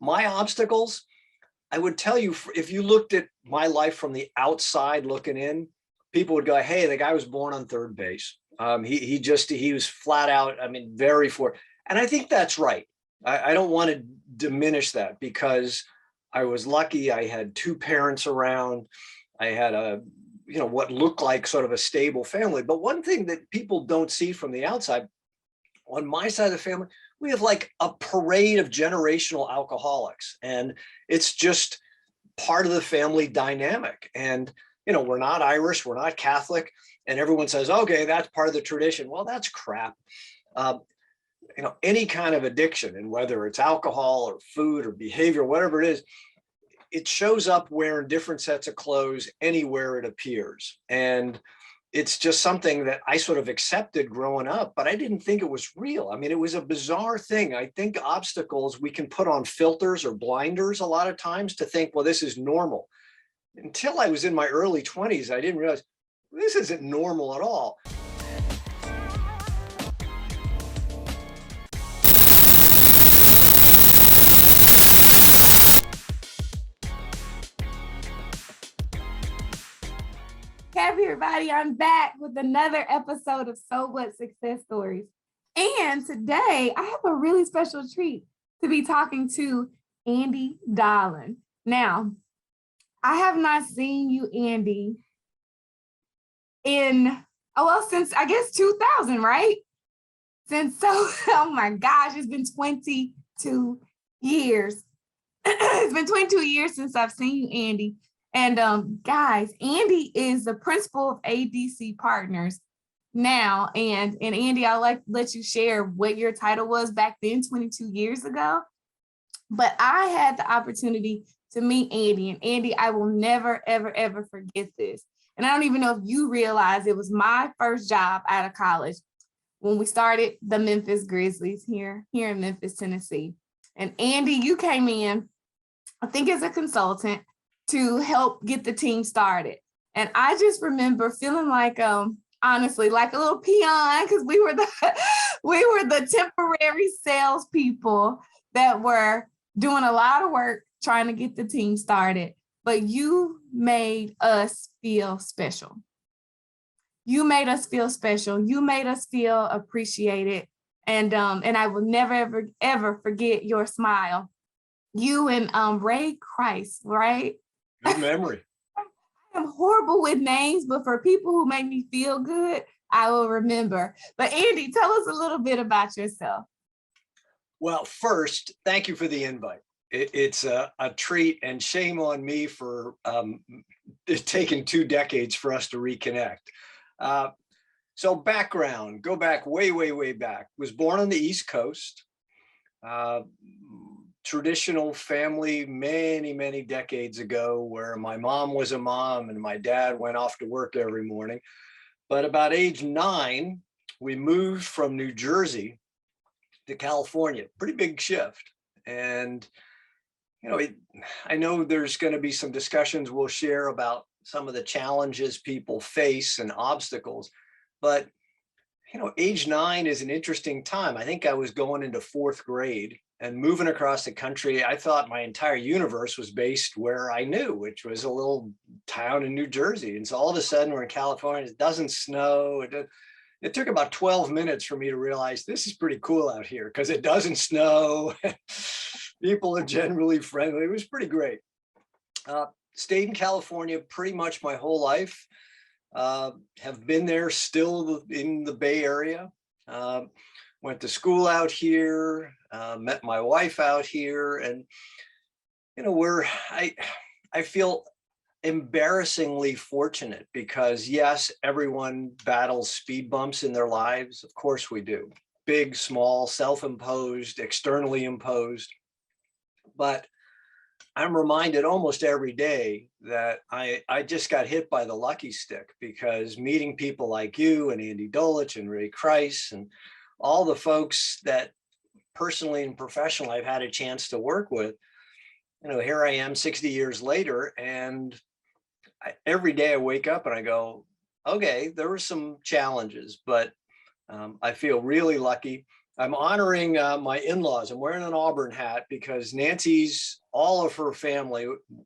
My obstacles, I would tell you, if you looked at my life from the outside looking in, people would go, hey, the guy was born on third base. He was flat out, I mean, very for, and I think that's right. I don't want to diminish that because I was lucky. I had two parents around. I had what looked like sort of a stable family. But one thing that people don't see from the outside, on my side of the family, we have like a parade of generational alcoholics, and it's just part of the family dynamic. And, we're not Irish, we're not Catholic, and everyone says, okay, that's part of the tradition. Well, that's crap. Any kind of addiction, and whether it's alcohol or food or behavior, whatever it is, it shows up wearing different sets of clothes anywhere it appears. And it's just something that I sort of accepted growing up, but I didn't think it was real. I mean, it was a bizarre thing. I think obstacles, we can put on filters or blinders a lot of times to think, well, this is normal. Until I was in my early 20s, I didn't realize this isn't normal at all. Hey everybody, I'm back with another episode of So What Success Stories. And today I have a really special treat to be talking to Andy Dallin. Now, I have not seen you, Andy, since I guess 2000, right? Oh my gosh, it's been 22 years. It's been 22 years since I've seen you, Andy. And guys, Andy is the principal of ADC Partners now. And Andy, I'd like to let you share what your title was back then, 22 years ago. But I had the opportunity to meet Andy. And Andy, I will never, ever, ever forget this. And I don't even know if you realize it was my first job out of college when we started the Memphis Grizzlies here in Memphis, Tennessee. And Andy, you came in, I think as a consultant, to help get the team started. And I just remember feeling like, honestly, like a little peon, because we were the temporary salespeople that were doing a lot of work trying to get the team started. But you made us feel special. You made us feel special. You made us feel appreciated. And I will never, ever, ever forget your smile. You and Ray Christ, right? Good memory. I am horrible with names, but for people who make me feel good, I will remember. But Andy, tell us a little bit about yourself. Well, first, thank you for the invite. It's a treat, and shame on me for taking 2 decades for us to reconnect. So background, go back way, way, way back. Was born on the East Coast. Traditional family many, many decades ago, where my mom was a mom and my dad went off to work every morning. But about age 9, we moved from New Jersey to California. Pretty big shift. And, I know there's going to be some discussions we'll share about some of the challenges people face and obstacles. But, age 9 is an interesting time. I think I was going into 4th grade. And moving across the country, I thought my entire universe was based where I knew, which was a little town in New Jersey. And so all of a sudden we're in California, it doesn't snow. It took about 12 minutes for me to realize this is pretty cool out here because it doesn't snow. People are generally friendly. It was pretty great. Stayed in California pretty much my whole life. Have been there still in the Bay Area. Went to school out here, met my wife out here, and I feel embarrassingly fortunate because yes, everyone battles speed bumps in their lives. Of course we do. Big, small, self-imposed, externally imposed. But I'm reminded almost every day that I just got hit by the lucky stick, because meeting people like you and Andy Dallin and Ray Christ and all the folks that personally and professionally I've had a chance to work with, here I am 60 years later, and every day I wake up and I go, okay, there were some challenges, but I feel really lucky. I'm honoring my in-laws. I'm wearing an Auburn hat because Nancy's, all of her family